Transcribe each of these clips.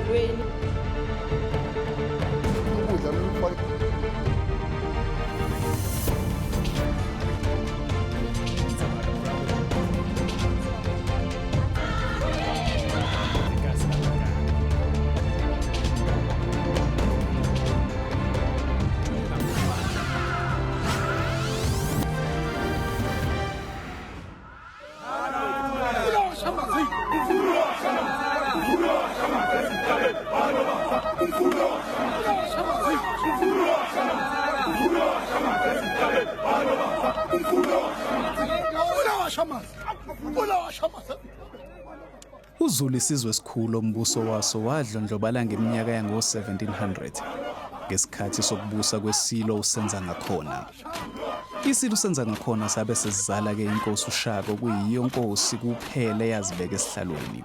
emidlalweni. uZulu isizwe esikhulu ombuso waso wadlondlobala ngeminyaka yango-1700 ngesikhathi sokubusa kwesilo usenza ngakhona. Isilo usenza ngakhona sabe sesizala-ke inkosi uShaka okuyiyo nkosi kuphela eyazibeka esihlalweni.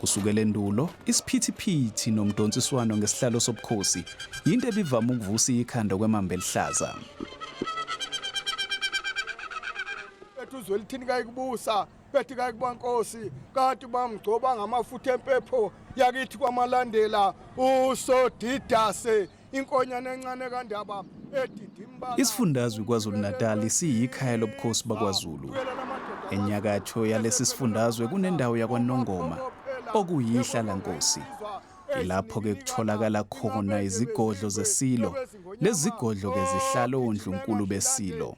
Kusukela endulo isiphithiphithi nomdonsiswano ngesihlalo sobukhosi yinto ebivama ukuvusa ikhanda kwemambe elihlaza. Zwelithini kayikubusa bethi kayikubankosi kanti bamgcoba ngamafutha empepho yakithi kwamalandela usodidase inkonyane encane kandaba edidimba. Isifundazwe kwaZulu Natal siyikhaya lobukhosi bakwaZulu. Enyakatho yalesi sifundazwe kunendawo yakwaNongoma okuyihlala nkosi. Ilapho-ke kutholakala khona izigodlo zesilo. Lezi zigodlo-ke zihlala ondlunkulu besilo.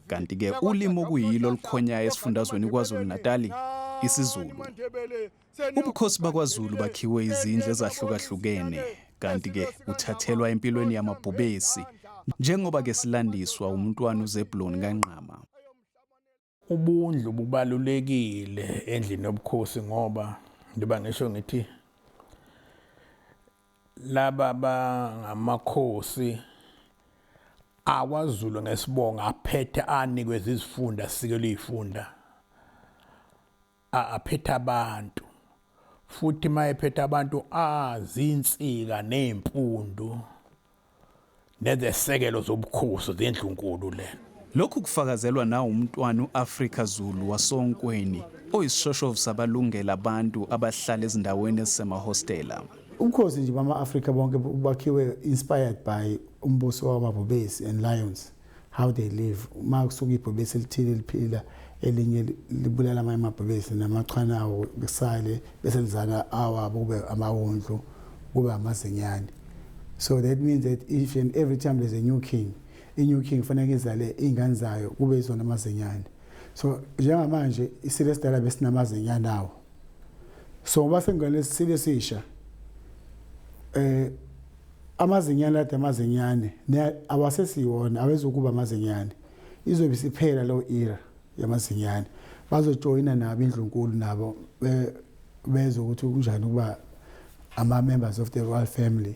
Kanti-ke ulimi okuyilo olukhonyayo esifundazweni kwaZulu Natal isiZulu. Ubukhosi bakwaZulu bakhiwe izindlu ezahlukahlukene, kanti-ke uthathelwa empilweni yamabhubesi njengoba-ke silandiswa umntwana uZebuloni kaNqama. Ubundlu bubalulekile endlini yobukhosi ngoba ngiba ngisho ngithi laba bangamakhosi akwaZulu ngesibonga aphethe anikwe izifunda sikelwe izifunda aphethe abantu futhi mayephethe abantu azinsika nezimpundu nezesekelo zobukhosi zendlunkulu le. Lokhu kufakazelwa na umntwana uAfrika Zulu wasonkweni oyisishoshovu sabalungela abantu abahlala ezindaweni ezisemahostela. Ubukhosi nje bama-Afrika bonke bakhiwe inspired by umbuso wamabhubesi and lions, how they live. Uma kusuka ibhubesi elithile liphila elinye libulala amanye amabhubesi namachwana awo besale bese lizana awabo kube amawondlu kube amazinyane. So that means that each and every time there's a new king fanele izale ingane zayo kube izona amazinyane. So njengamanje isilo esidala besinamazinyane awo. So ngoba sengane isilo esisha amazinyane ade amazinyane awasesiwona awezokuba amazinyane izobe siphela lo era yamazinyane bazojoyina nabo indlunkulu nabo bezokuthi kunjani kuba ama members of the royal family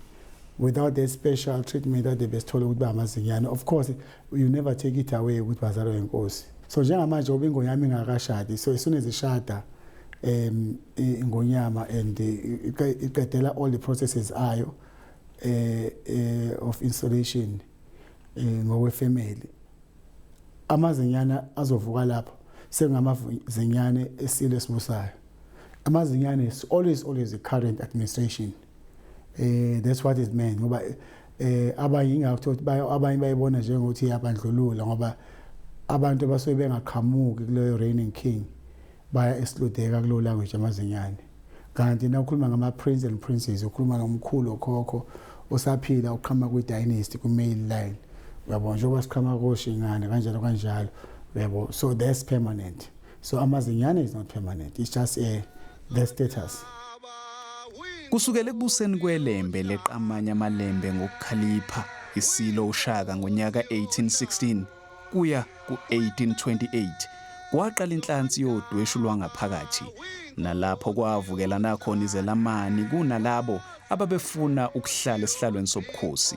without that special treatment that besithola ukuthi bamazinyane. Of course you never take it away ukuthi bazalwa inkosi. So njengamanje obingonyama ingakashadi, so as soon as ishada ingonyama and iqedela all the processes ayo of installation ngowe family, amazinyana azovuka lapho sengamazinyane esilo esibusayo. Amazinyane is always the current administration. That's what it meant ngoba abanye ngakuthothi abanye bayibona njengokuthi yabandlulula ngoba abantu abasuke bengaqhamuki kuleyo reigning king baya esiludeka kulo language amazinyane. Kanti na ukhuluma ngama prince and princess ukhuluma ngomkhulu okhokho osaphila uqhama kwi dynasty ku male line, uyabona njengoba siqhama koshingane kanjalo yabo. So that's permanent. So amazinyane is not permanent, it's just the status. Kusukela ekubuseni kwelembe leqamanya amalembe ngokukhalipha isilo uShaka ngonyaka 1816 kuya ku-1828 kwaqala inhlansi yodweshu lwangaphakathi, nalapho kwavukela nakhona izelamani kunalabo ababefuna ukuhlala esihlalweni sobukhosi.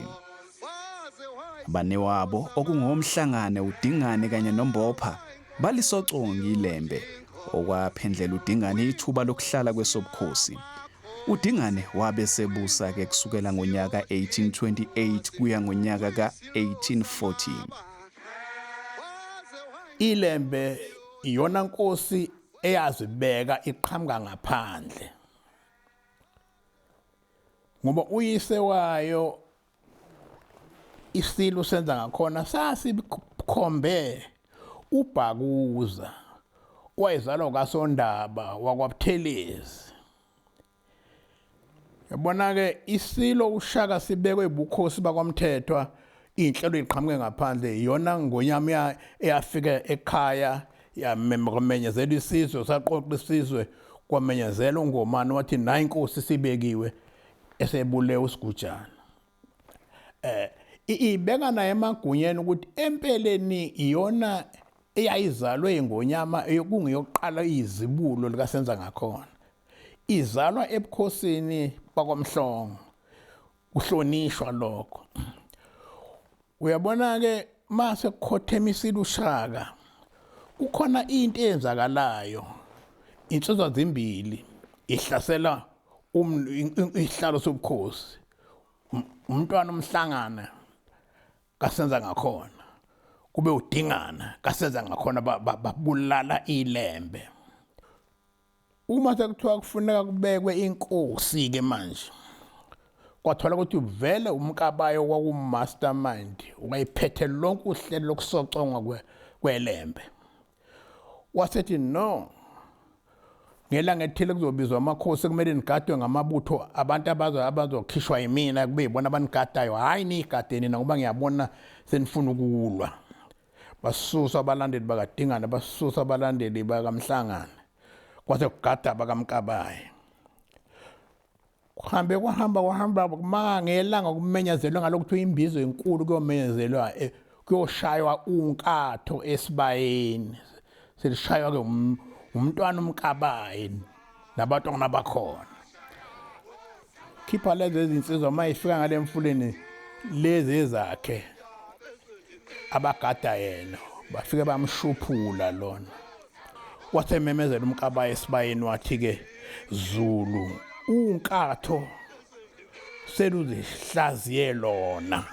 Abanewabo okungomhlangane uDingane kanye noMbopha balisoconga ilembe okwaphendlela uDingane ithuba lokuhlala kwesobukhosi. uDingane wabe sebusa-ke kusukela ngonyaka 1828 kuya ngonyaka ka-1814. Ilembe iyona nkosi eyazibeka iqhamuka ngaphandle. ngoba uyise wayo isilo senza ngakhona sasikhombe uBhakuza wayezalwa kaSondaba wakwaButhelezi. Yabona ke isilo uShaka sibekwe ebukhosi bakwaMthethwa inhlelo iqhamuke ngaphandle yona ngonyama eyafika ekhaya yamenyezela isizwe saqoqa isizwe kwamenyezela uNgomane wathi nayi inkosi sibekiwe esebule uSigujana. Ibeka naye emagunyeni ukuthi empeleni iyona eyayizalwe ingonyama kungiyoqala izibulo likasenza ngakhona. Izalwa ebukhosini bakwaMhlongo. Uhlonishwa lokho. Uyabona ke mase kukhothemisile uShaka kukhona into eyenzakalayo. Insizwa zimbili ihlasela isihlalo sobukhosi. Umntwana omhlangana kasenza ngakhona. Kube udingana kasenza ngakhona babulala ilembe. Uma sekuthiwa kufuneka kubekwe inkosi ke manje kwathola ukuthi vele umkabayo kwakumastermind wayephethe lonke uhlelo lokusoconga kwelembe. Wasethi no ngelanga ethile kuzobizwa amakhosi kumele nigadwe ngamabutho abantu abazokhishwa yimina kube yibona abanigadayo hayi nigadeni ngoba ngiyabona senifuna ukulwa. Basusa abalandeli bakadingana basusa abalandeli bakamhlangana kwase kugada bakamkabaye. Kuhamba mangelanga kumenyezelwe ngalokho imbizo enkulu kuyomenyezelwa kuyoshaywa unkatho esibayeni. Selishaywa ke umntwana umkabaye nabantwana bakhona. Khipha lezi izinsizwa mayifika ngale mfuleni lezi ezakhe abagada yena bafike bamshuphula lona. Wasememezela umkabaye esibayeni wathi ke Zulu unkatho seluzihlaziye lona.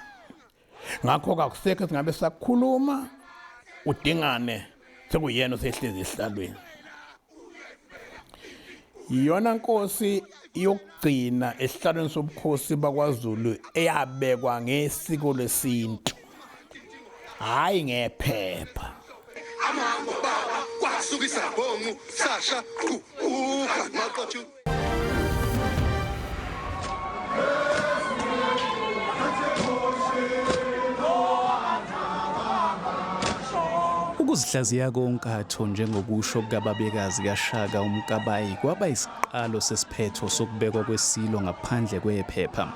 Ngakho akusekho singabe sakhuluma udingane sekuyena osehlezi esihlalweni. Iyona nkosi yokugcina esihlalweni sobukhosi bakwaZulu eyabekwa ngesiko lesintu. Hayi ngephepha. Amango baba kwasukisa bongu sasha maqothu. Ukuzihlaziya konkatho njengokusho kababekazi kaShaka uMkabayi kwaba isiqalo sesiphetho sokubekwa kwesilo ngaphandle kwephepha.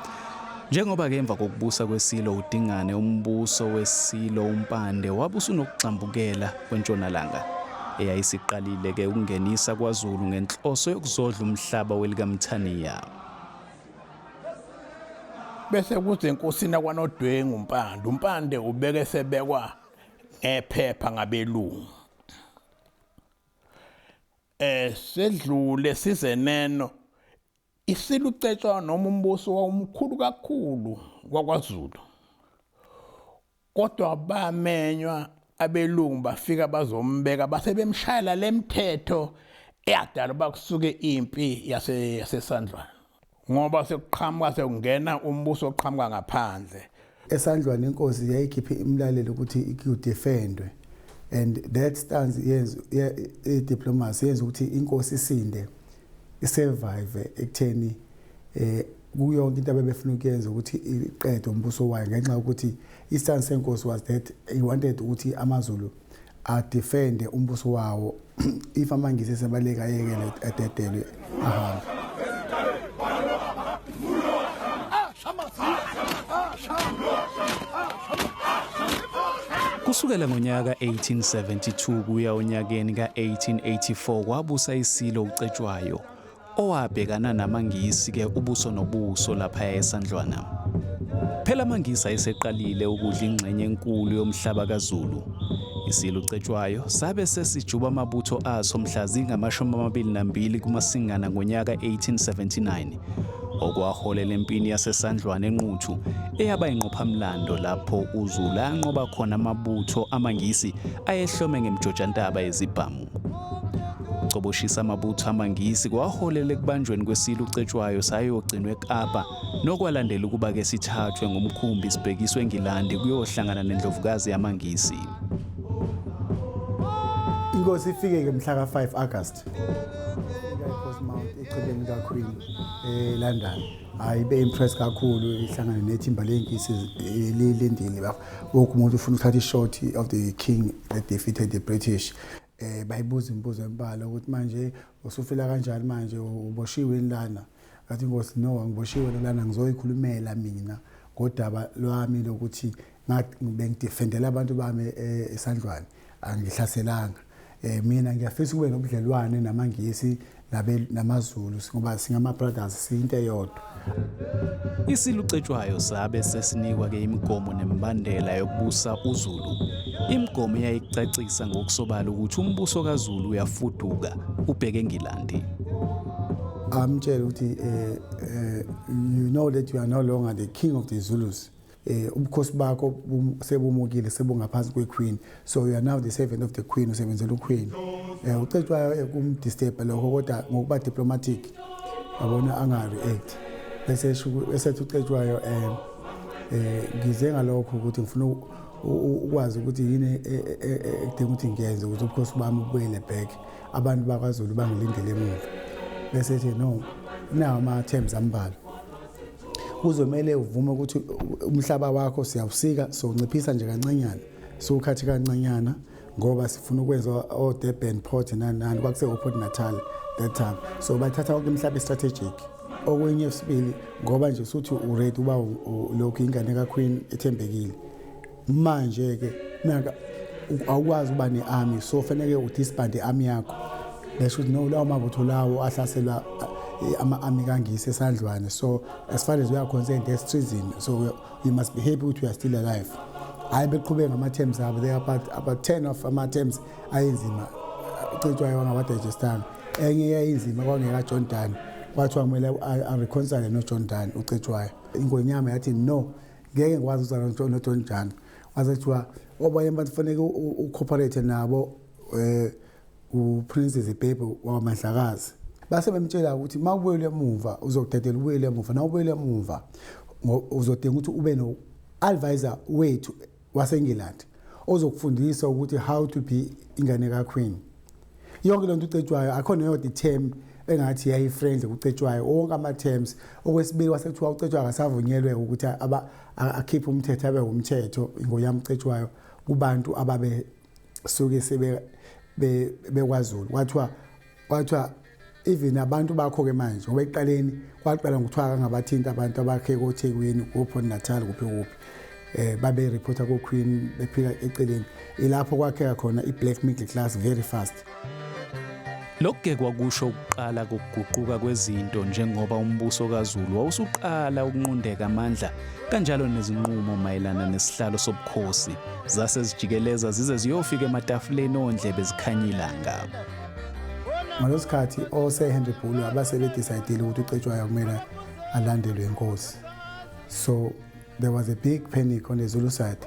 Njengoba ke emva kokubusa kwesilo udingane umbuso wesilo uMpande wabusa unokugxambukela kwentshonalanga eyayisiqalile ke ukungenisa kwaZulu ngenhloso yokuzodla umhlaba welikaMthaniya. Bese kuze enkosini akwaNodwengu uMpande ubeke sebekwa ephepha ngabelungu. Sedlule sizeneno isilucetshwa noma umbuso wawumkhulu kakhulu kwaZulu. Kodwa bamenywa abelungu bafika bazombeka base bemshayela lemthetho eyadala bakusuke impi yasesandlwana. Ngoba sekuqhamuka sekungena umbuso oqhamuka ngaphandle. Esandlwana inkosi yayikhiphe imlalelo ukuthi ikudefendwe, and that stance yenza diplomacy yenza ukuthi inkosi isinde isurvive ekutheni kuyonke into abebefuna ukuyenza ukuthi iqede umbuso wayo ngenxa ukuthi istance senkosi was that he wanted ukuthi amaZulu adefende umbuso wawo if amangisi sebaleka yekele adedelwe ahambe. Kusukela ngonyaka 1872 kuya onyakeni ka1884 kwabusa isilo uCetshwayo owabhekana namangisi ke ubuso nobuso lapha esandlwana. Phela amangisi ayeseqalile ukudla ingxenye enkulu yomhlaba kaZulu. Isilo uCetshwayo sabe sesijuba amabutho aso mhla zingama-22 kuMasingana ngonyaka 1879. Okwaholela empini yasesandlwana enquthu eyaba inqophamlando lapho uZulu anqoba khona amabutho amangisi ayehlome ngemjojantaba yezibhamu. ukuwasoboshisa amabutho amangisi kwaholela ekubanjweni kwesilo ucetshwayo sayogcinwa eKapa nokwalandela ukuba-ke sithathwe ngomkhumbi sibhekiswe eNgilandi kuyohlangana nendlovukazi yamangisi. Inkosi ifike-ke mhla ka-5 August ePortsmouth echibeni likaQueen eLondon. Hayi be-impressed kakhulu ihlangane nethimba lenkisi lilindile wonke umuntu ufuna ukuthatha ishot of the king that defeated the British. Bayibuza imibuzo embalwa ukuthi manje usufila kanjani manje uboshiwe lana. Ngathi inkosi no angiboshiwe lana ngizoyikhulumela mina ngodaba lwami lokuthi bengidefendela abantu bami eSandlwane angihlaselanga. Mina ngiyafisa kube nobudlelwane namangisi namaZulu ngoba singama brothers siyinto eyodwa. Isilo ucetshwayo sabe sesinikwa-ke imigomo nemibandela yokubusa uZulu. Imigomo eyayicacisa ngokusobala ukuthi umbuso kaZulu uyafuduka ubheke eNgilandi. Amtshela ukuthi you know that you are no longer the king of the Zulus. Ubukhosi bakho sebumukile sebungaphansi kweQueen, so you are now the servant of the Queen, usebenzela uQueen. Ucetshwayo kumdisturb lokho kodwa ngokuba diplomatic abona anga-react. Bese ucetshwayo ngize ngalokho ukuthi ngifuna ukwazi ukuthi yini ekudinga ukuthi ngiyenze ukuthi ubukhosi bami bubuyele back, abantu bakwaZulu bangilindele emuva. Bese ethi no, nawo ama-terms ambalwa. Kuzomele uvume ukuthi umhlaba wakho siyawusika sonciphisa nje kancanyana, sokhathi kancanyana ngoba sifuna ukwenza o-Durban Port nani kwakuse-Port Natal that time. So bathatha konke imihlaba strategic. Okunye esibili ngoba nje suthi uready uba lokhu ingane kaQueen ethembekile. Manje ke naka awukwazi uba ne-army, so fanele udisband i-army yakho. Besho ukuthi no, lawo mabutho lawo ahlasela ama-army kangisi eSandlwane. So as far as we are concerned, there's treason. So we must be happy that we are still alive. Hayi beqhubeka ngama-terms abo. There are about 10 of ama-terms ayinzima ucetshwayo wangawadigestanga. Enye yayinzima kwangeka-John Dan. Kwathiwa kumele areconcile noJohn Dan ucetshwayo. Ingonyama yathi no, ngeke ngikwazi ukuzala noJohn Dan. Wazethiwa obanye abantu fanele ucooperate nabo uPrincess Baby wamahlakazi. Base bemtshela ukuthi mawubuyele emuva uzokudedela ubuyele emuva, na ubuyele emuva uzodinga ukuthi ube no advisor wethu waseNgilandi ozokufundisa ukuthi how to be ingane kaQueen. Yonke lento ucetshwayo akhona yodwa term engathi yayi friendly ucetshwayo, wonke ama terms. Okwesibili wasekuthiwa ucetshwayo akasavunyelwe ukuthi akhiphe umthetho abe umthetho ngoyami ucetshwayo kubantu ababe suke sebe bekwaZulu. Kwathiwa even abantu bakho ke manje ngoba eqaleni kwaqala ngokuthiwa ngabathinta abantu abakhe koThekwini kuPort Natal kuphi babe reporter koQueen bephika eceleni. Ilapho kwakheka khona i-black middle class very fast. Lokhu kwakusho ukuqala kokuguquka kwezinto njengoba umbuso kaZulu wawusuqala ukunqundeka amandla kanjalo nezinqumo mayelana nesihlalo sobukhosi zase zijikeleza zize ziyofika ematafuleni ondlebe zikhanyilanga. Ngalesikhathi oSir Bhulu abasebedecide ukuthi ucetshwayo kumele alandelwe inkosi. So there was a big panic on the Zulu side.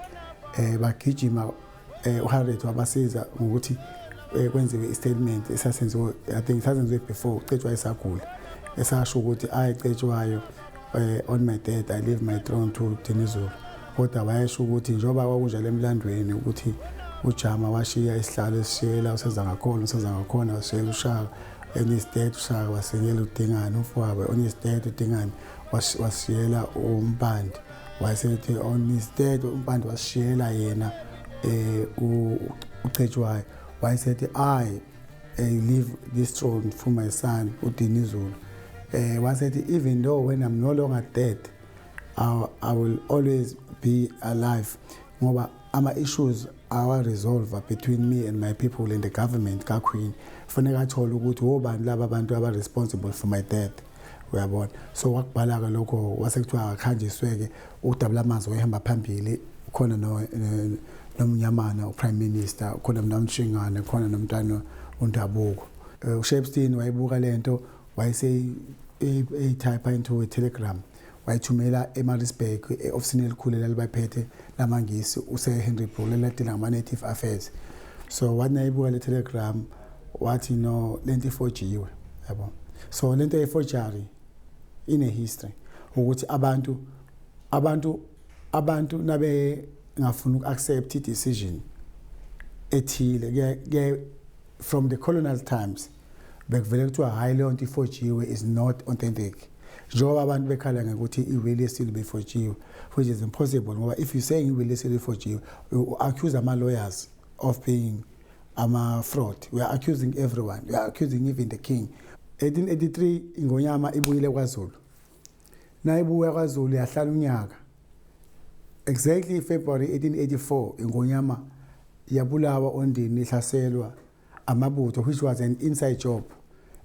Bagijima uHarriet wabasiza ngokuthi kwenziwe istatement esasenziwe, I think sasenziwe before ucetshwayo esagula. Esasho ukuthi ayicetshwayo on my death I leave my throne to Dinizulu. Kodwa wayesho ukuthi njoba kwakunjalo emlandweni ukuthi uJama washiya isihlalo esishiyela usezangakhona washiyela uShaka, on his death uShaka wasiyela uDingane umfowabo, on his death uDingane wasiyela uMpande. Wayesethi on his death uMpande wasiyela yena ucetshwayo. Wayesethi I leave this throne for my son uDinizulu. Wayesethi even though when I'm no longer dead I will always be alive ngoba ama issues are resolved between me and my people and the government kaQueen. Fanele athola ukuthi obani laba abantu aba responsible for my death. Uyabona. So wakubhala ke lokho wasekuthiwa akhanjisweke udabula amanzi wayehamba phambili khona nomnyamana uPrime Minister, khona nomshingane, khona nomntana uNdabuko. uShepstein wayibuka lento wayese type into a telegram. Wayithumela eMaritzburg eofisini elikhulu lalibaphethe lamangisi uSir Bhulu eladila ngama native affairs. So wathi nayibuka le telegram wathi no lento ifojiwe yabo. So lento ye-forgery ine history ukuthi abantu nabe ngafuna uku-accept i-decision ethile from the colonial times bekuvele kuthiwa hayi leyo nto ifojiwe is not authentic. Njengoba abantu bekhala ngokuthi iwili yesilo befojiwe, which is impossible ngoba if you saying iwili yesilo ifojiwe, you accuse ama-lawyers of being ama-fraud. We are accusing everyone. We are accusing even the king. 1883 ingonyama ibuyile kwaZulu. Na ibuya kwaZulu yahlala unyaka. Exactly February 1884 ingonyama yabulawa ondini ihlaselwa amabutho, which was an inside job.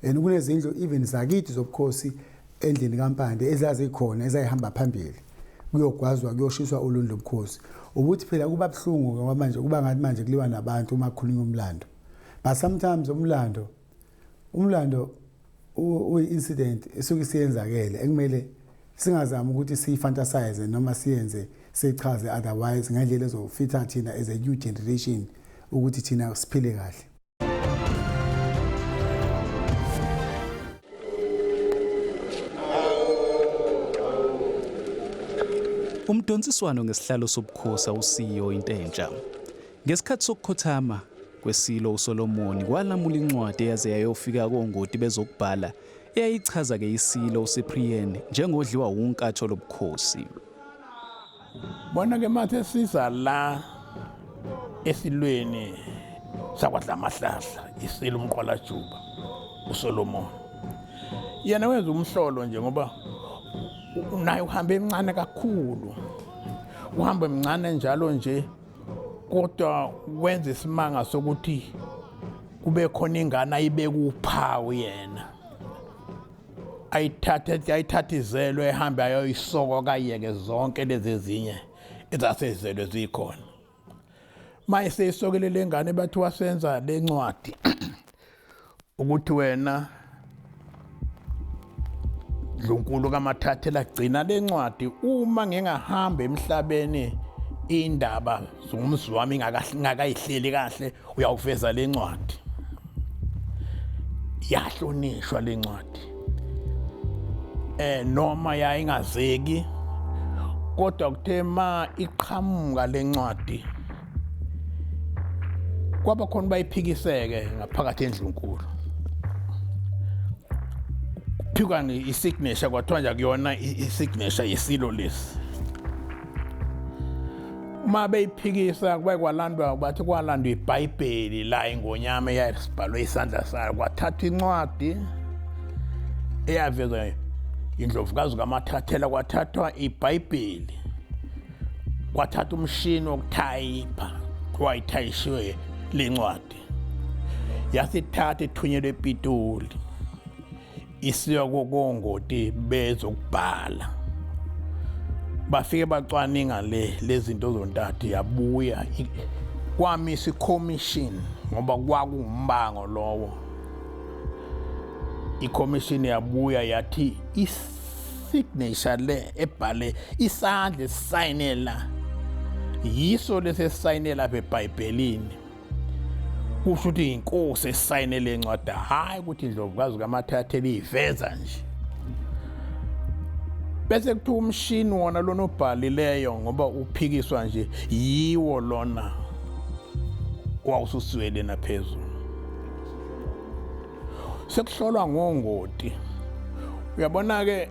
And kunezindlu even zakithi zobukhosi endlini kaMpande ezazikhona ezayihamba phambili kuyogwazwa kuyoshiswa uluntu lobukhosi. Ukuthi phela kuba buhlungu ngoba manje kuba ngathi manje kuliwa nabantu uma kukhulunywa umlando. But sometimes umlando uyi-incident esuke siyenzakele ekumele singazama ukuthi siyifantasize noma siyenze sichaze otherwise ngendlela ezofitha thina as a new generation ukuthi thina siphile kahle. Umdonsiswano ngesihlalo sobukhosi awusiyo into entsha. Ngesikhathi sokukhothama kwesilo uSolomon kwalamula incwadi eyaze yayofika kongoti bezokubhala eyayichaza ke isilo uCyprian njengodliwa unkatho lobukhosi. Bona ke mathe siza la esilweni sakwaDlamahlahla isilo umqwalajuba uSolomon. Yena wenza umhlolo nje ngoba naye uhambe emncane kakhulu. Uhamba emncane njalo nje kodwa wenza isimanga sokuthi kube khona ingane ayibeka uphawu yena. Ayithathizelwe ehambe ayoyisoko kayeke zonke lezi ezinye ezasezelwe zikhona. Maye seyisokele lengane bathi wasenza lencwadi ukuthi wena Ndlunkulu kaMathathela gcina lencwadi uma ngingahamba emhlabeni indaba zomzi wami ngakayihleli kahle uyawuveza lencwadi. Yahlonishwa lencwadi. Noma yayingazeki kodwa kuthema iqhamuka lencwadi kwaba khona bayiphikiseke ngaphakathi eNdlunkulu. Phikani isignature kwathiwa nje kuyona isignature yesilo lesi. Uma beyiphikisa kwalandwa bathi kwalandwa iBhayibheli la ingonyama eyasibhalwe isandla sayo kwathatha incwadi eyavezwa indlovukazi kaMathathela kwathathwa iBhayibheli kwathatha umshini wokuthayipha wayithayishiwe lencwadi yasithatha ethunyelwe ePitoli isiya kokongoti bezokubhala. Bafike bacwaninga lezinto zontathu yabuya kwamisa iCommission ngoba kwakumbango lowo. iCommission yabuya yathi isignature le ebhale isandla esayinela yiso lesesayinela eBhayibhelini. Kusho ukuthi inkosi esayinele incwadi hayi ukuthi indlovukazi kaMathathela iveza nje. Bese kuthiwa umshini wona lona obhalileyo ngoba uphikiswa nje yiwo lona wawususiwele naphezulu. Sekuhlolwa ngongoti. Uyabona ke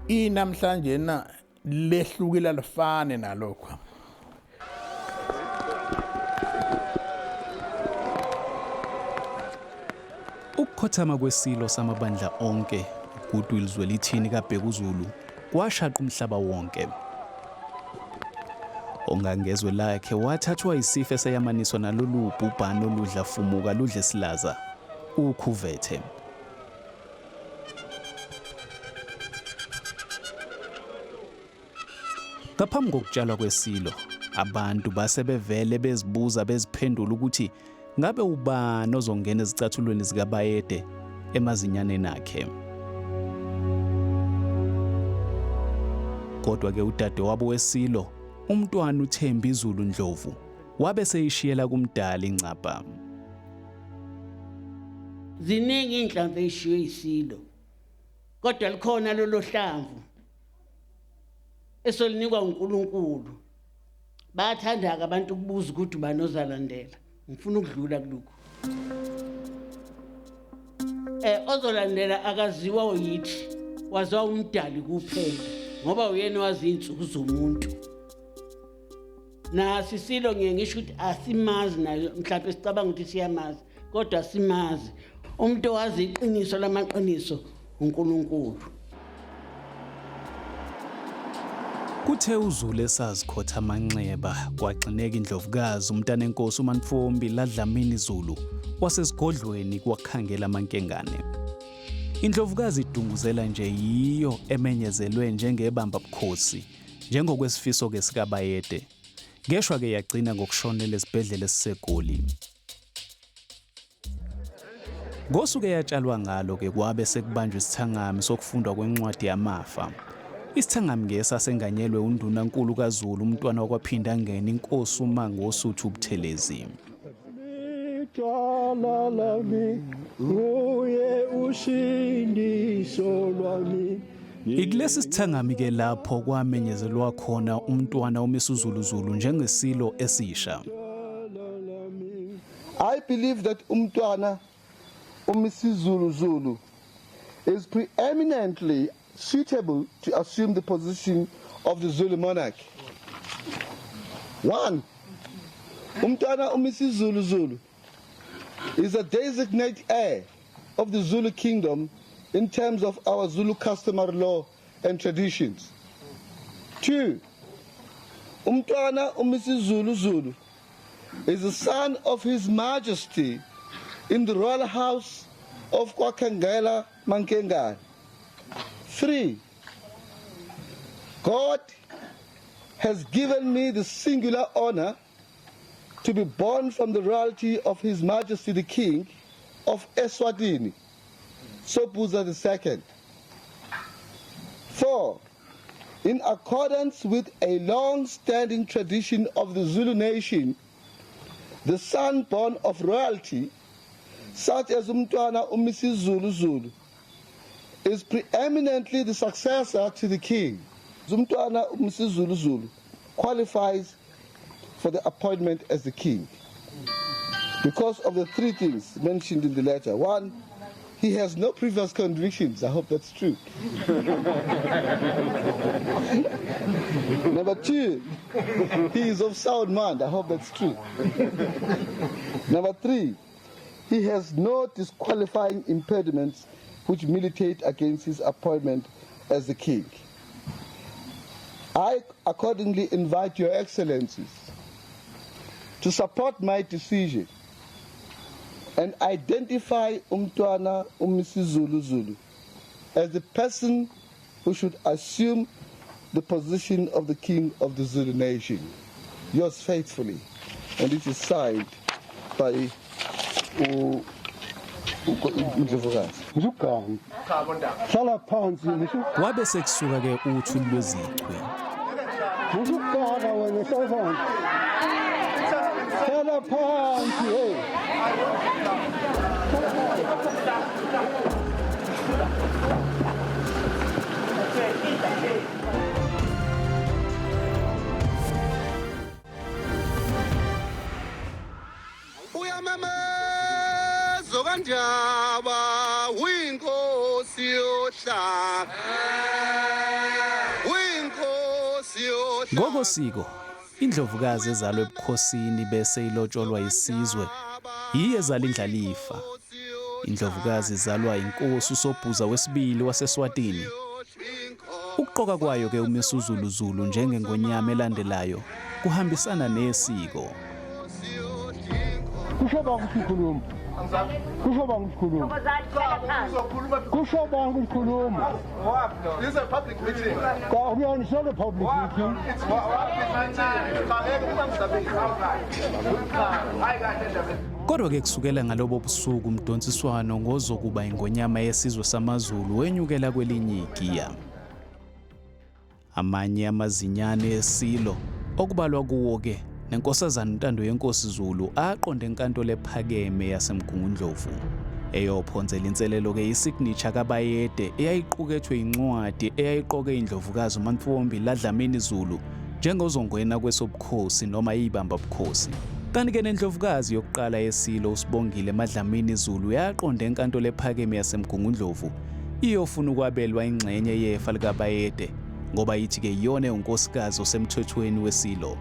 inamhlanje na lehlukile lifane nalokho. Ukukhothama kwesilo samabandla onke uGoodwill Zwelithini kaBhekuzulu kwashaqa umhlaba wonke. Ongangezwe lakhe wathathwa isifo esayamaniswa nalolu bhubhane oludla fumuka ludle silaza ukhuvethe. Ngaphambi kokutshalwa kwesilo abantu basebevele bezibuza beziphendula ukuthi ngabe ubani ozongena ezicathulweni zikaBayede emazinyaneni akhe. Kodwa ke udade wabo wesilo umntwana uThembi Zulu Ndlovu wabe seyishiyela kumdala incapha. ziningi inhlamvu ezishiwe isilo kodwa likhona lolo hlamvu esolinikwa uNkulunkulu bayathanda abantu ukubuza ukuthi banozalandela ngifuna ukudlula kuloko ozolandela akaziwa uyithi waziwa umdali kuphela ngoba uyena wazi insuku zomuntu na sisilo ngisho ukuthi asimazi nayo mhlawumbe sicabanga ukuthi siyamazi kodwa simazi umuntu owazi iqiniso lamaqiniso uNkulunkulu. Kuthe uZulu esazikhotha amanxeba kwagcineka indlovukazi umntanenkosi uMantfombi laDlamini Zulu wasesigodlweni kwakhangela amankengane. Indlovukazi idunguzela nje yiyo emenyezelwe njengebamba bukhosi njengokwesifiso ke sikaBayede. Ngeshwa ke yagcina ngokushonela esibhedlela esiseGoli. Ngosuke yatshalwa ngalo ke kwabe sekubanjwa isithangami sokufundwa kwencwadi yamafa. Isithangami ngesasenganyelwe undunankulu kaZulu umntwana wakwaphinda angena inkosi uMangosuthu Buthelezi. Ikulesi sithangami ke lapho kwamenyezelwa khona umntwana oMisuzulu njengesilo esisha. I believe that umntwana Misuzulu is preeminently suitable to assume the position of the Zulu monarch. 1. Umntwana Misuzulu is a designated heir of the Zulu kingdom in terms of our Zulu customary law and traditions. 2. Umntwana Misuzulu is the son of His Majesty in the royal house of Kwakhangela Mankengane. 3. God has given me the singular honor to be born from the royalty of His Majesty the King of Zwelithini, Sobhuza II. 4. In accordance with a long-standing tradition of the Zulu nation, the son born of royalty, such as umntwana Misuzulu, is preeminently the successor to the king. Umntwana Misuzulu qualifies for the appointment as the king because of the 3 things mentioned in the letter. 1, he has no previous convictions. I hope that's true. Number 2, he is of sound mind. I hope that's true. Number 3, he has no disqualifying impediments which militate against his appointment as the king. I accordingly invite your excellencies to support my decision and identify umntwana Misuzulu as the person who should assume the position of the king of the Zulu nation. Yours faithfully, and it is signed by Wabe sekusuka ke uthu lwezichwe. Uyamamazo kanjaba uyinkosi yohlanga uyinkosi yohlanga. Ngokosiko indlovukazi ezalwe ebukhosini bese ilotsholwa isizwe yiye ezala indlalifa. Indlovukazi izalwa inkosi uSobhuza wesibili waseSwatini. Ukuqoka kwayo ke uMisuzulu njengengonyama elandelayo kuhambisana nesiko. This is a public meeting. It's not a public meeting. Kodwa ke kusukela ngalobo busuku umdonsiswano ngozokuba ingonyama yesizwe samaZulu wenyukela kwelinye igiya. Amanye amazinyane esilo okubalwa kuwo ke nenkosazana uNtando yenkosi Zulu aqonde enkantolo ephakeme yaseMgungundlovu. Eyophonzela inselelo-ke isignature kaBayede eyayiqukethwe incwadi eyayiqoke indlovukazi uMantfombi laDlamini Zulu njengozongwena kwesobukhosi noma ibamba bukhosi. Kanti-ke nendlovukazi yokuqala yeSilo uSibongile Madlamini Zulu yaqonda enkantolo ephakeme yaseMgungundlovu iyofuna ukwabelwa ingxenye yefa likaBayede ngoba yithi-ke iyona unkosikazi osemthethweni weSilo.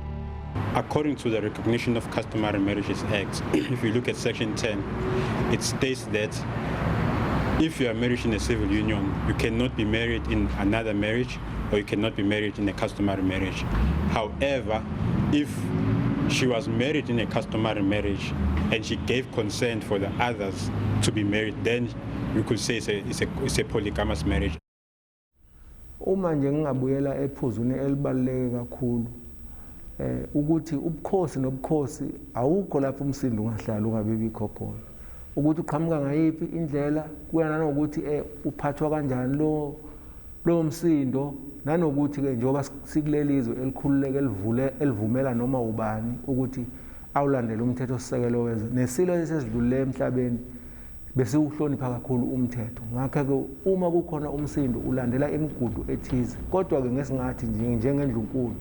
According to the Recognition of Customary Marriages Act, if you look at Section 10, it states that if you are married in a civil union, you cannot be married in another marriage or you cannot be married in a customary marriage. However, if she was married in a customary marriage and she gave consent for the others to be married, then you could say it's a polygamous marriage. Uma nje ngingabuyela ephuzweni elibaluleke kakhulu ukuthi ubukhosi nobukhosi awukho lapho umsindo ungahlala ungabibikho khona. Ukuthi uqhamuka ngayiphi indlela kuyana nokuthi uphathwa kanjani lo msindo nanokuthi ke njengoba sikulelizwe elikhululeke elivumela noma ubani ukuthi awulandele umthetho sisekelo wezwe nesilo esesidlulile emhlabeni bese uhlonipha kakhulu umthetho. Ngakho ke uma kukhona umsindo ulandela imigudu ethize, kodwa ke ngesingathi njengendlunkulu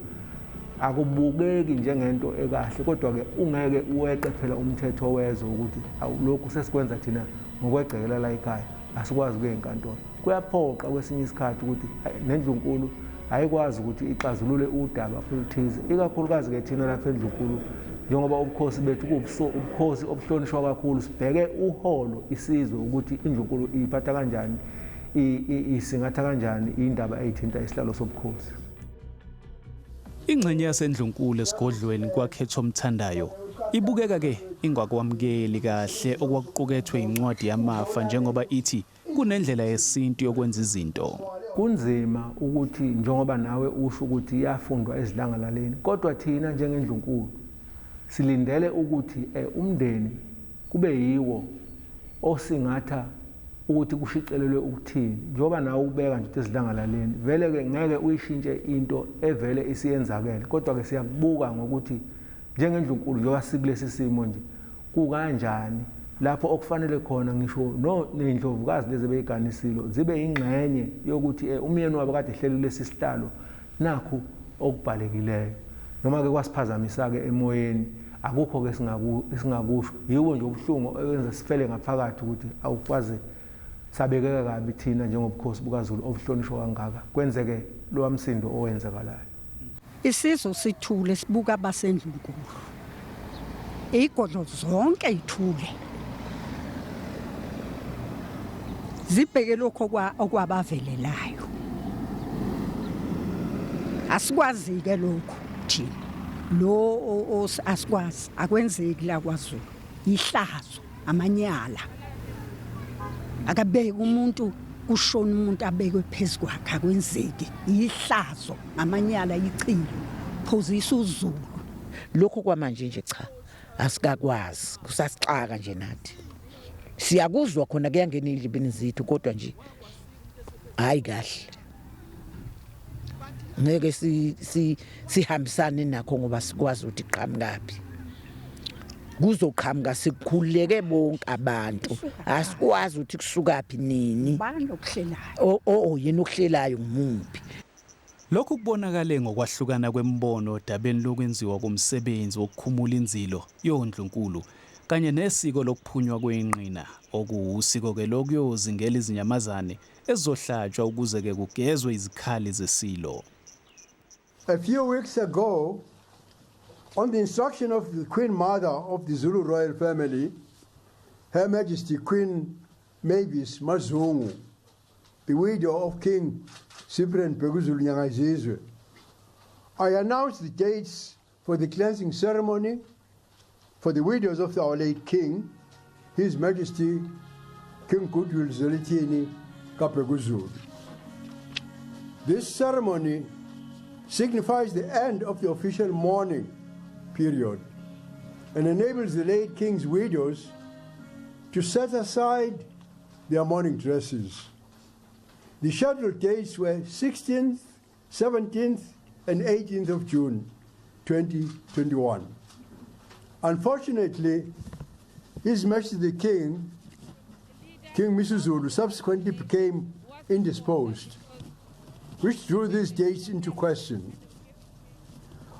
akubukeki njengento ekahle, kodwa ke ungeke uweqe phela umthetho wezwe ukuthi awulokhu sesikwenza thina ngokwegcekela la ekhaya asikwazi kuye enkantolo. Kuyaphoqa kwesinye isikhathi ukuthi nendlunkulu ayikwazi ukuthi ixazulule udaba oluthize, ikakhulukazi ke thina lapha endlunkulu njengoba ubukhosi bethu ubukhosi obuhlonishwa kakhulu sibheke uholo isizwe ukuthi indlunkulu iphatha kanjani isingatha kanjani indaba eyithinta isihlalo sobukhosi. Ingxenye yasendlunkulu esigodlweni kwaKhetho Mthandayo ibukeka ke ingakwamukeli kahle okwakuqukethwe incwadi yamafa njengoba ithi kunendlela yesintu yokwenza izinto. Kunzima ukuthi njengoba nawe usho ukuthi yafundwa ezidlangalaleni, kodwa thina njengendlunkulu silindele ukuthi umndeni kube yiwo osingatha ukuthi kushicelelwe ukuthini. Njengoba nawe ubeka nje ezidlangalaleni vele ke ngeke uyishintshe into evele isiyenzakele, kodwa ke siyakubuka ngokuthi njengendlunkulu njengoba sikulesi simo nje kukanjani lapho okufanele khona ngisho nendlovukazi lezi beyiganisilo zibe ingxenye yokuthi umyeni wabo kade ehleli lesi sihlalo nakho okubhalekileyo noma ke kwasiphazamisa ke emoyeni akukho ke singakusho yiwo nje ubuhlungu oyenza sifele ngaphakathi ukuthi awukwazi sabekeka kabi thina njengobukhosi bukaZulu obuhlonishwa kangaka kwenzeke lo msindo owenzakalayo. Isizwe sithule sibuka abasendlunkulu igodlo zonke ithule zibheke lokho okwabavelelayo. Asikwazi ke lokho thina lo asikwazi akwenzeki la kwaZulu ihlazo amanyala akabeke umuntu kushona umuntu abekwe phezulu kwakhe akwenzeki ihlazo amanyala ichilo phozisa uZulu. Lokho kwamanje nje cha asikakwazi kusasixaka nje nathi siyakuzwa khona kuyangena endlebeni zethu kodwa nje hayi kahle ngeke sihambisane nakho ngoba sikwazi ukuthi qhamukapi kuzoqhamuka sikukhuleke bonke abantu asikwazi ukuthi kusukapi nini bani okuhlelayo yena okuhlelayo ngumuphi. Lokhu kubonakale ngokwahlukana kwembono dabeni lokwenziwa komsebenzi wokukhumula inzilo yondlunkulu kanye nesiko lokuphunywa kweinqina okuwusiko ke lokuyozingela izinyamazane ezohlatshwa ukuze ke kugezwe izikhali zesilo. A few weeks ago, on the instruction of the Queen Mother of the Zulu royal family, Her Majesty Queen Mavis Mazungu, the widow of King Cyprian Peguzulu Nyangazizwe, I announced the dates for the cleansing ceremony for the widows of our late King, His Majesty King Goodwill Zwelithini Kapeguzulu. This ceremony signifies the end of the official mourning period and enables the late King's widows to set aside their mourning dresses. The scheduled dates were 16th, 17th, and 18th of June 2021. Unfortunately, His Majesty the King King Misuzulu subsequently became indisposed, which drew these dates into question.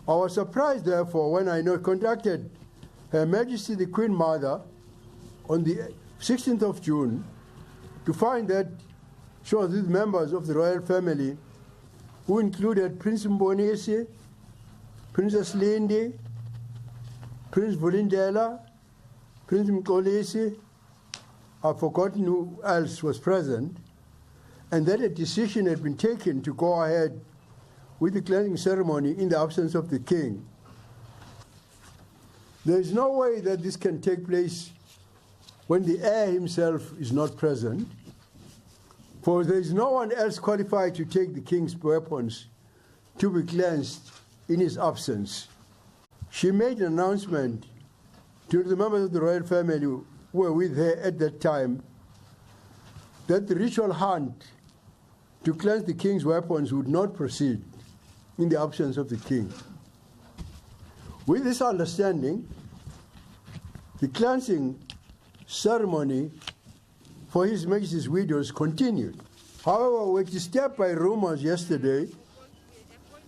I was surprised, therefore, when I contacted Her Majesty the Queen Mother on the 16th of June to find that she was with members of the royal family who included Prince Mbonisi, Princess Lindy, Prince Vulindela, Prince Mkolisi, I've forgotten who else was present, and that a decision had been taken to go ahead with the cleansing ceremony in the absence of the king. There is no way that this can take place when the heir himself is not present, for there is no one else qualified to take the king's weapons to be cleansed in his absence. She made an announcement to the members of the royal family who were with her at that time that the ritual hunt to cleanse the king's weapons would not proceed in the absence of the king. With this understanding, the cleansing ceremony for His Majesty's widows continued. However, we were disturbed by rumors yesterday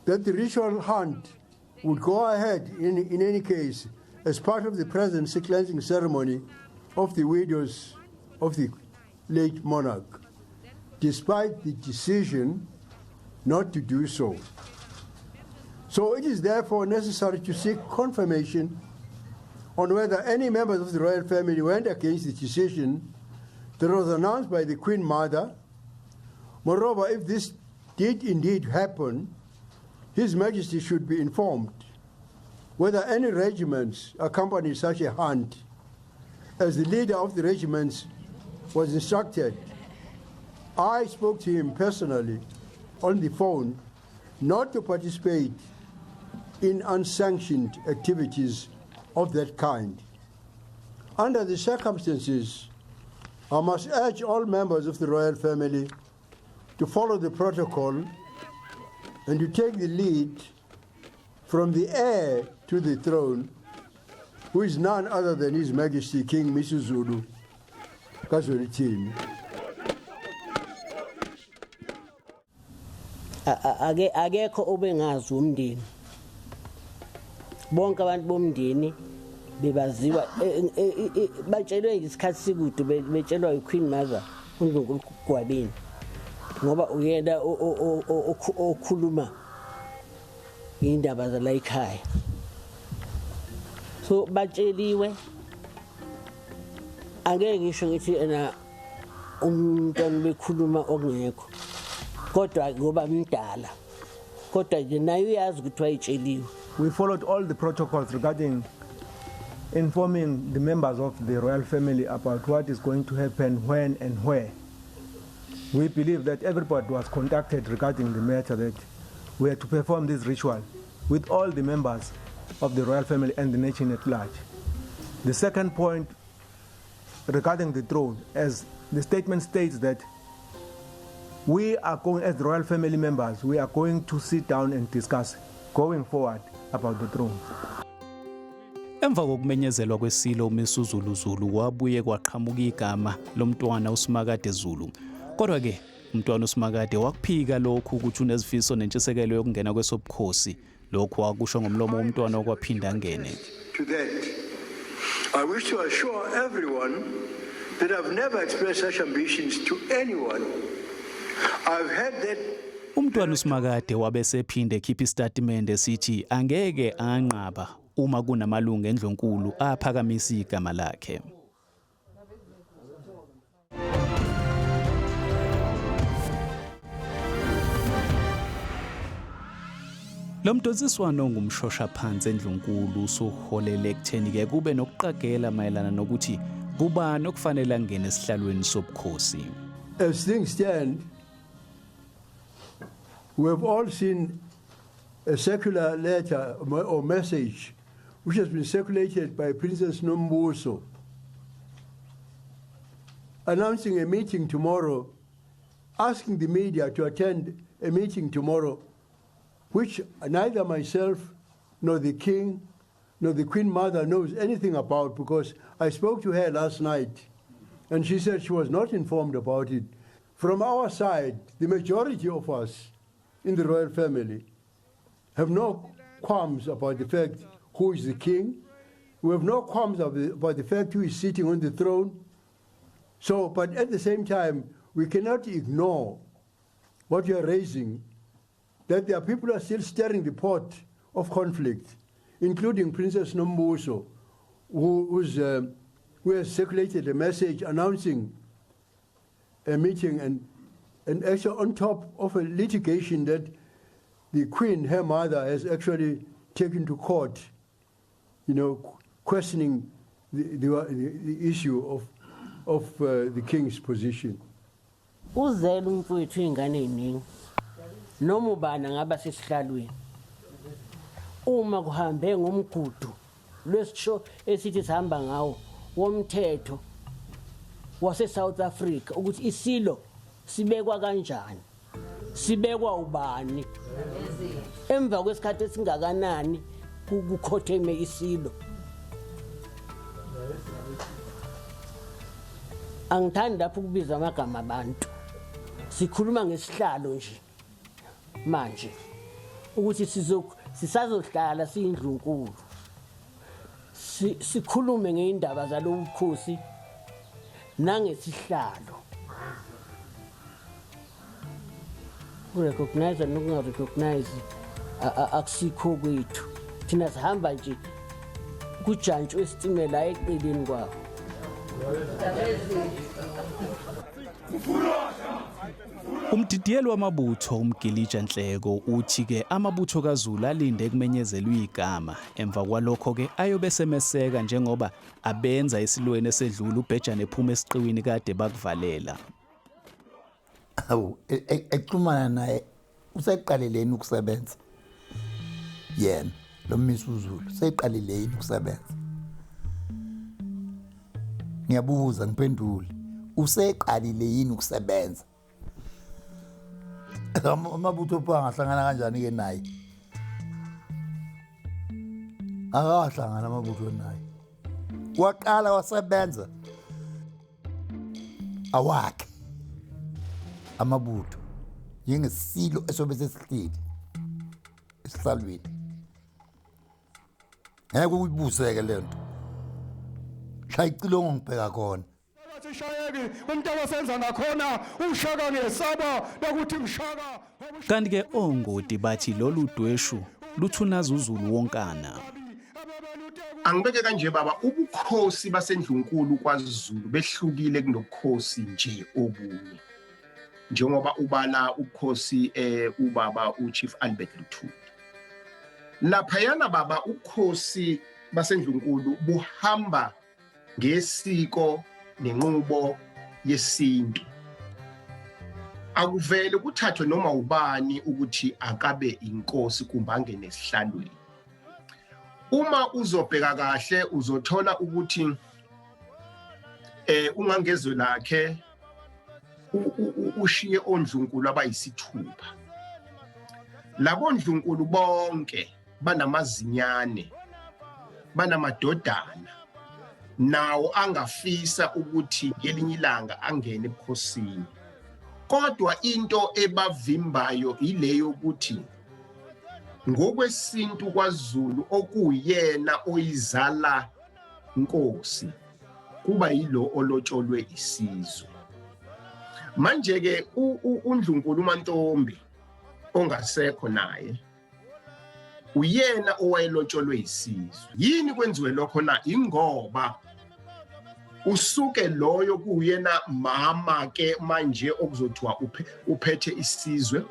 that the ritual hunt would go ahead in any case as part of the present cleansing ceremony of the widows of the late monarch, despite the decision not to do so. So it is therefore necessary to seek confirmation on whether any members of the royal family went against the decision that was announced by the Queen Mother. Moreover, if this did indeed happen, His Majesty should be informed whether any regiments accompanied such a hunt, as the leader of the regiments was instructed. I spoke to him personally on the phone not to participate in unsanctioned activities of that kind. Under the circumstances, I must urge all members of the royal family to follow the protocol and to take the lead from the heir to the throne, who is none other than His Majesty King Misuzulu, Zwelithini. Akekho obengazi umndeni. Bonke abantu bomndeni bebaziwa batshelwe ngesikhathi sikude betshelwa yiQueen Mother uNkulunkulu kugwabeni ngoba uyena okhuluma indaba zala ekhaya. So batsheliwe angeke ngisho ngithi ena umntwana bekhuluma okungekho kodwa ngoba mdala kodwa nje naye uyazi ukuthi wayitsheliwe. We followed all the protocols regarding informing the members of the royal family about what is going to happen, when and where. We believe that everybody was contacted regarding the matter that we had to perform this ritual with all the members of the royal family and the nation at large. The second point regarding the throne, as the statement states that we are going, as the royal family members, we are going to sit down and discuss going forward about the throne. Emva kokumenyezelwa kwesilo uMisuzulu Zulu wabuye kwaqhamuka igama lomntwana uSimakade Zulu. Kodwa ke umntwana uSimakade wakuphika lokhu ukuthi unezifiso nentshisekelo yokungena kwesobukhosi. Lokhu wakusho ngomlomo womntwana okwaphinda ngene. To that, I wish to assure everyone that I've never expressed such ambitions to anyone. I've had that. Umntwana uSimakade wabesephinde ekhipha istatimende esithi angeke anqaba uma kunamalungu endlonkulu aphakamisa igama lakhe. Lo mdoziswano ngumshosha phansi endlonkulu usuholele ekutheni ke kube nokuqagela mayelana nokuthi kubani okufanele angene esihlalweni sobukhosi. As things stand, we have all seen a circular letter or message which has been circulated by Princess Nombuso announcing a meeting tomorrow, asking the media to attend a meeting tomorrow, which neither myself nor the King nor the Queen Mother knows anything about, because I spoke to her last night And she said she was not informed about it. From our side, the majority of us in the royal family have no qualms about the fact who is the king. We have no qualms about the fact who is sitting on the throne. So, but at the same time, we cannot ignore what you are raising, that there are people who are still stirring the pot of conflict, including Princess Nombuso, who has circulated a message announcing a meeting and actually on top of a litigation that the Queen, her mother, has actually taken to court, questioning the issue of the King's position. Uzela umfowethu ingane eziningi noma ubani ngaba sesihlalweni uma kuhambe ngomgudu lwesisho esithi sihamba ngawo womthetho wase South Africa ukuthi isilo sibekwa kanjani sibekwa ubani emva kwesikhathi esingakanani kukhotheme isilo. Angithandi lapho kubiza amagama abantu, sikhuluma ngesihlalo nje manje ukuthi sisazohlala siyindlunkulu sikhulume ngeindaba zalobu bukhosi nangesihlalo. Urecognize nokungarecognize akusikho kwethu, thina sihamba nje kujantshi wesitimela eqeleni kwawo. Umdidiyelo wamabutho uMgilija Nhleko uthi ke amabutho kaZulu alinde ekumenyezelwa igama emva kwalokho ke ayobe semeseka njengoba abenza esilweni esedlula ubhejane ephuma esiqiwini kade bakuvalela. Awu exhumana naye useqaleleni ukusebenza yena lo Misuzulu seqaleleni ukusebenza. Ngiyabuza ngiphendule useqalile yini ukusebenza? Amabutho pha ngahlangana kanjani ke naye? Akahlangana amabutho naye. Waqala wasebenza awakhe amabutho njengesilo esobe sesihleli esihlalweni. Ngeke uyibuseke lento. Shayicilongo ngibheka khona. Kanti ke ongoti bathi lolu dweshu luthunaza uZulu wonkana. Angibeke kanje baba, ubukhosi basendlunkulu kwaZulu behlukile kunobukhosi nje obunye. Njengoba ubala ubukhosi ubaba uChief Albert Luthuli. Lapha yana baba ubukhosi basendlunkulu buhamba ngesiko nenqubo yesintu. Akuvele kuthathwe noma ubani ukuthi akabe inkosi kumbange nesihlalweni. Uma uzobheka kahle uzothola ukuthi ungangezwe lakhe ushiye ondlunkulu abayisithupha. Labo ndlunkulu bonke banamazinyane, banamadodana, nawo angafisa ukuthi ngelinye ilanga angene ebukhosini. Kodwa into ebavimbayo ileyo ukuthi ngokwesintu kwaZulu okuyena oyizala inkosi kuba yilo olotsholwe isizwe. Manje ke uNdlunkulu uMantombi ongasekho naye uyena owayelotsholwe isizwe. Yini kwenziwe lokho na? Ingoba usuke loyo kuyena mama ke manje okuzothiwa uphethe isizwe.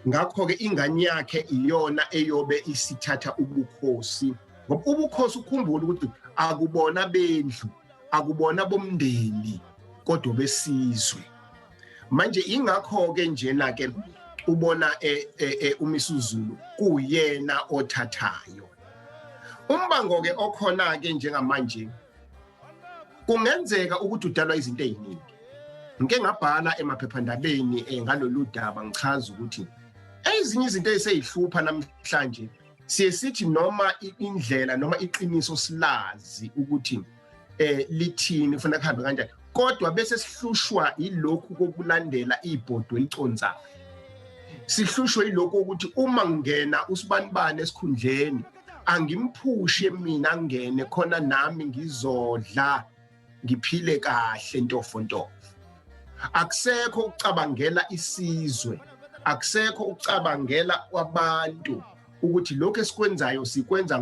Ngakho ke ingane yakhe iyona eyobe isithatha ubukhosi. Ngoba ubukhosi ukhumbula ukuthi akubona bendlu, akubona bomndeni, kodwa besizwe. Manje ingakho ke njena ke ubona uMisuzulu kuyena othathayo. Umbango ke okhona ke njengamanje kungenzeka ukuthi udalwa izinto eziningi. Ngike ngabhala emaphephandabeni ngalolu daba ngichaza ukuthi ezinye izinto eziseyihlupha namhlanje sithi noma indlela noma iqiniso silazi ukuthi lithini ufuna kuhambe kanjani. kodwa bese sihlushwa ilokhu kokulandela ibhodo eliconzayo. Sihlushwe ilokho ukuthi uma ngena usibanibane esikhundleni angimphushe mina ngene khona nami ngizodla ngiphile kahle ntofontofo. Akusekho ukucabangela isizwe, akusekho ukucabangela kwabantu ukuthi lokho esikwenzayo sikwenza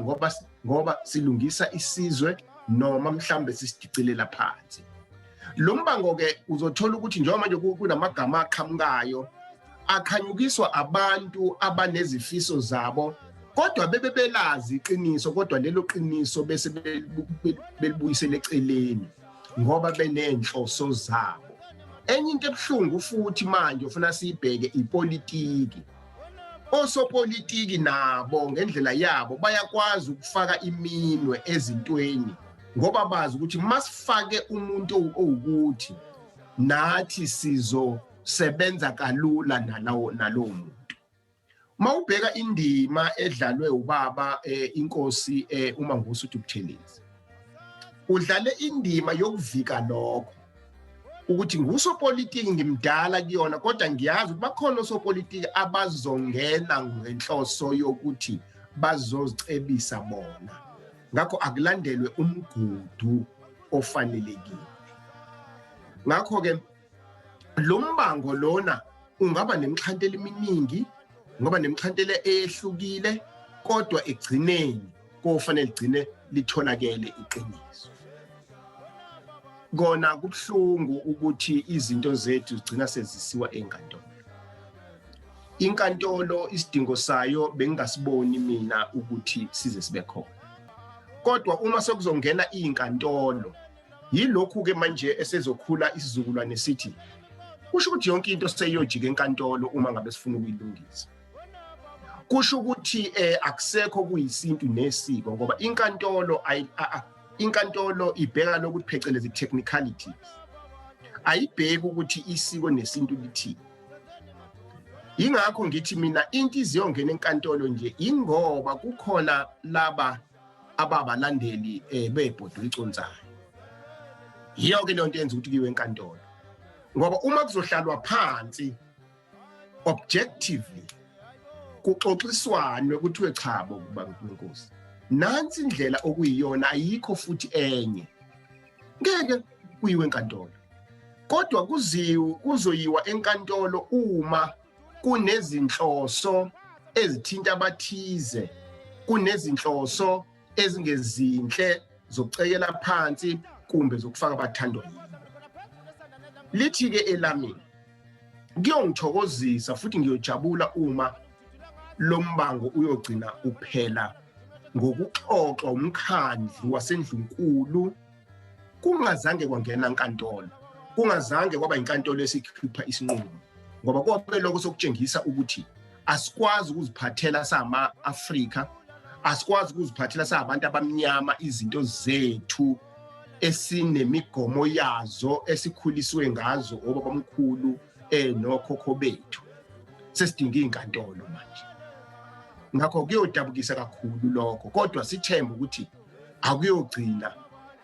ngoba silungisa isizwe noma mhlambe sisidicilela phansi. Lo mbango ke uzothola ukuthi njengoba manje kunamagama aqhamukayo akhanyukiswa abantu abanezifiso zabo kodwa bebelazi iqiniso kodwa lelo qiniso bese belibuyisele eceleni ngoba benenhloso zabo. Enye into ebhlungu futhi manje ufuna siyibheke ipolitiki. Osopolitiki nabo ngendlela yabo bayakwazi ukufaka iminwe ezintweni ngoba bazi ukuthi masifake umuntu owukuthi nathi sizosebenza kalula nalowo muntu. Mawubheka indima edlalwe ubaba inkosi uMangosuthu Buthelezi. Udlale indima yokuvika lokho ukuthi ngusopolitiki ngimdala kuyona kodwa ngiyazi ukuthi bakhona osopolitiki abazongena ngenhloso yokuthi bazozicebisa bona. Ngakho akulandelwe umgudu ofanelekile. Ngakho ke lo mbango lona ungaba nemixhantelo eminingi, ngoba nemixhantelo ehlukile kodwa egcineni kofanele igcine litholakele iqiniso. Kona kubhlungu ukuthi izinto zethu zigcina sezisiwa enkantolo. Inkantolo isidingo sayo bengingasiboni mina ukuthi size sibe khona. Kodwa uma sekuzongena inkantolo yilokhu ke manje esezokhula isizukulwane sithi kusho ukuthi yonke into seyojika enkantolo uma ngabe sifuna ukuyilungisa. Kusho ukuthi akusekho kuyisintu nesiko ngoba inkantolo ibheka lokuthi phecelezi technicalities. Ayibheki ukuthi isiko nesintu lithini. Ingakho ngithi mina into iziyongena enkantolo nje ingoba kukhona laba ababalandeli bebhodo liconzayo. Yiyo ke lonto yenza ukuthi kiwe enkantolo. Ngoba uma kuzohlalwa phansi objectively kuxoxiswana ukuthi chabo kuba inkosi. Nansi indlela okuyiyona ayikho futhi enye. Ngeke kuyiwe enkantolo. Kodwa kuzoyiwa enkantolo uma kunezinhloso ezithinta abathize, kunezinhloso ezingezinhle zokucekela phansi kumbe zokufaka abathandwa yini. Lithi ke elami kuyongithokozisa futhi ngiyojabula uma lo mbango uyogcina uphela ngokuxoxwa umkhandlu wasendlunkulu kungazange kwangena enkantolo, kungazange kwaba inkantolo esikhipha isinqumo ngoba konke lokho sokutshengisa ukuthi asikwazi ukuziphathela sama-Afrika, asikwazi ukuziphathela sabantu abamnyama izinto zethu esinemigomo yazo esikhuliswe ngazo obabamkhulu nokhokho bethu. Sesidinga inkantolo manje. Ngakho kuyodabukisa kakhulu lokho kodwa sithemba ukuthi akuyogcina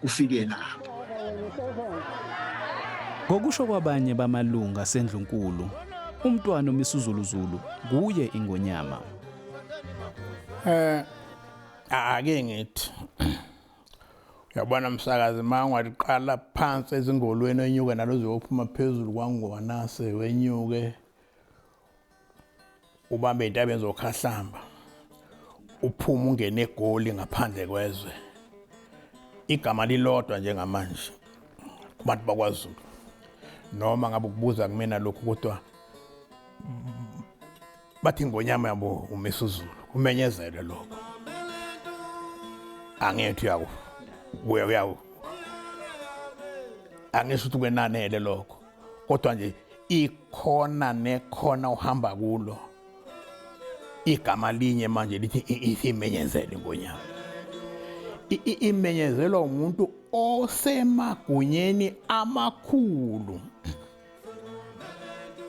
kufike lapho. Ngokusho kwabanye bamalunga sendlunkulu, umntwana Misuzulu kuye ingonyama. Ake ngithi uyabona msakazi mangwaliqala phansi ezingolweni enyuke nalozo ophuma phezulu kwangwanase wenyuke ubambe into abenzokhahlamba uphuma ungene egoli ngaphandle kwezwe igama lilodwa njengamanje kubantu bakwaZulu noma ngabe ukubuza kumina lokhu kodwa bathi ngonyama yabo uMisuzulu umenyezele lokho angithi yawo uyawo angisho ukuthi kwenanele lokho kodwa nje ikhona nekhona uhamba kulo igama linye manje lithi imenyezele ngonyama imenyezelwa umuntu osemagunyeni amakhulu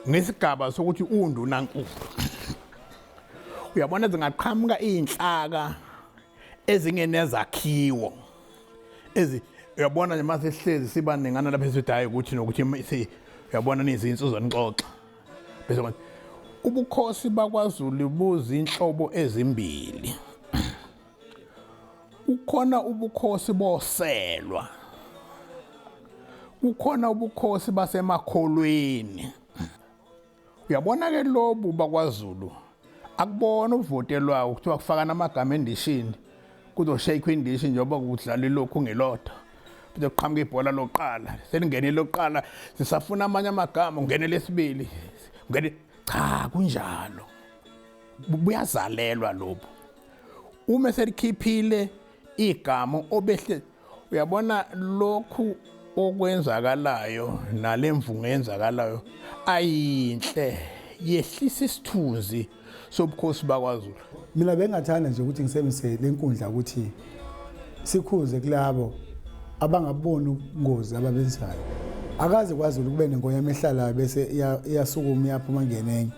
ngesigaba sokuthi undunankulu. Uyabona zingaqhamuka inhlaka ezingenezakhiwo uyabona nje mase sihlezi siba ningana lapha esithi hayi ukuthi nokuthi uyabona nizinsizwa nixoxa bese manje ubukhosi bakwaZulu buzinhlobo ezimbili ukhona ubukhosi boselwa ukhona ubukhosi basemakholweni uyabona ke lobu bakwaZulu akubona uvotelwayo kuthiwa kufaka namagama endishini kuzoshake indishi njengoba kudlala lokhu ngelodwa bese kuqhamuka ibhola loqala selingene loqala sisafuna amanye amagama ungene lesibili ungene cha kunjalo buyazalelwa lobu uma selikhiphile igama obehle uyabona lokhu okwenzakalayo nalemvungo eyenzakalayo ayinhle yehlisa isithunzi sobukhosi bakwaZulu. Mina bengathanda nje ukuthi ngisebenzise lenkundla ukuthi sikhuze kulabo abangaboni ubungozi ababenzayo. Akaze kwaZulu kube nengoyama ehlala bese iyasukuma iyaphuma ngenenye.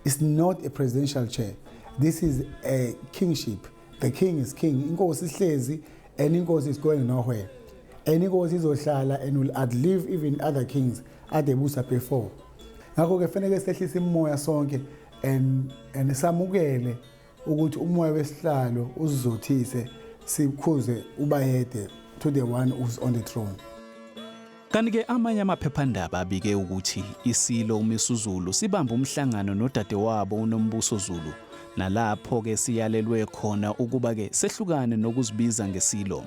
It's not a presidential chair. This is a kingship. The king is king. Inkosi ihlezi and inkosi is going nowhere. And inkosi izohlala and will outlive even other kings adebusa before. Ngakho ke fanele sehlise imoya sonke and samukele ukuthi umoya wesihlalo usizothise sikhuze ubayede to the one who's on the throne. Kanti-ke amanye amaphephandaba abike ukuthi isilo uMisuzulu sibamba umhlangano nodadewabo uNombuso Zulu nalapho-ke siyalelwe khona ukuba-ke sehlukane nokuzibiza ngesilo.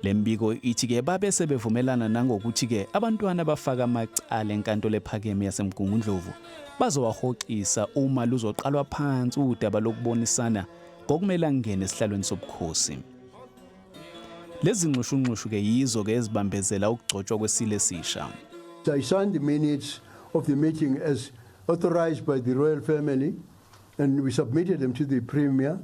Le mbiko ithi-ke babe sebevumelana nangokuthi-ke abantwana bafaka amacala enkantolo ephakeme yaseMgungundlovu bazowahoxisa uma luzoqalwa phansi udaba lokubonisana ngokumele angene esihlalweni sobukhosi. Lezi nxushunxushu-ke yizo-ke ezibambezela ukugcotshwa kwesilo esisha. I signed the minutes of the meeting as authorized by the royal family and we submitted them to the Premier.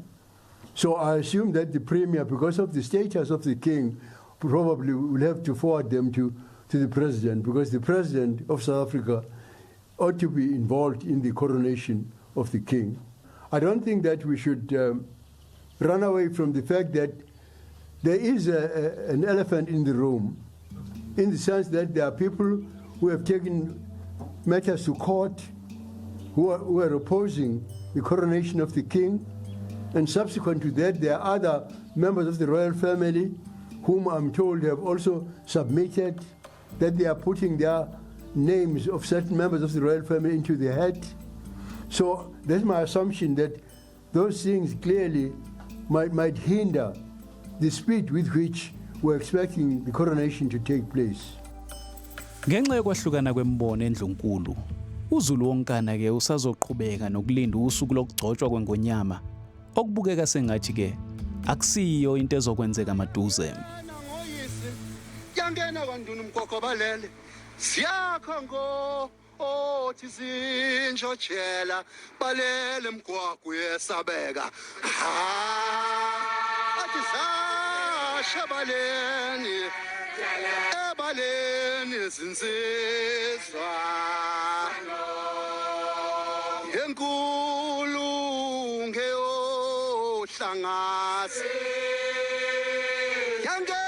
So I assume that the Premier, because of the status of the King, probably will have to forward them to the President, because the President of South Africa ought to be involved in the coronation of the King. I don't think that we should run away from the fact that there is an elephant in the room, in the sense that there are people who have taken matters to court, who are opposing the coronation of the King. And subsequent to that, there are other members of the royal family whom I'm told have also submitted that they are putting their names of certain members of the royal family into the hat. So that's my assumption that those things clearly might hinder the speed with which we're expecting the coronation to take place. Ngenxa yokwahlukana kwembono endlunkulu, uZulu wonkana-ke usazoqhubeka nokulinda usuku lokugcotshwa kwengonyama okubukeka sengathi-ke akusiyo into ezokwenzeka maduze. Yangena kwanduna umgogo balele siyakho ngo othi zinjojela balele mgwaqo yesabeka athi zasha baleni ebaleni zinsizwa enkulu ngeyohlangasi yange